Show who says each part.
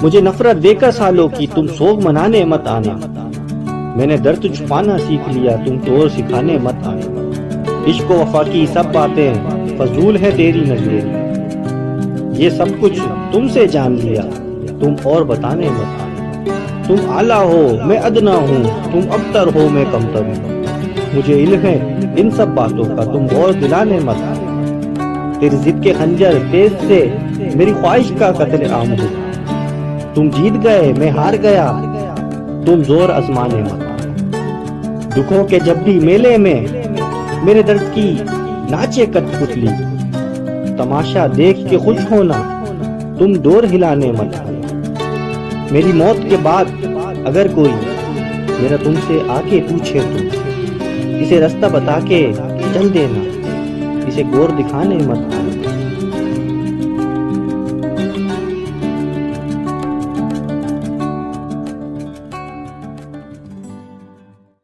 Speaker 1: مجھے نفرت دے کر سالوں کی تم سوگ منانے مت آنا، میں نے درد چھپانا سیکھ لیا تم توڑ سکھانے مت آنا، عشق و وفا کی سب باتیں فضول ہے تیری نظریں، یہ سب کچھ تم سے جان لیا تم اور بتانے مت آنا، تم اعلیٰ ہو میں ادنا ہوں، تم ابتر ہو میں کمتر ہوں، مجھے علم ہے ان سب باتوں کا تم غور دلانے مت آنا، تیری ضد کے خنجر تیز سے میری خواہش کا قتل عام ہو، تم جیت گئے میں ہار گیا تم زور آزمانے مت آنا، دکھوں کے جب بھی میلے میں میرے درد کی ناچے کٹ پتلی، تماشا دیکھ کے خوش ہونا تم ڈور ہلانے مت آنا، میری موت کے بعد اگر کوئی میرا تم سے آ کے پوچھے تو اسے رستہ بتا کے چل دینا، اسے گور دکھانے مت آنا۔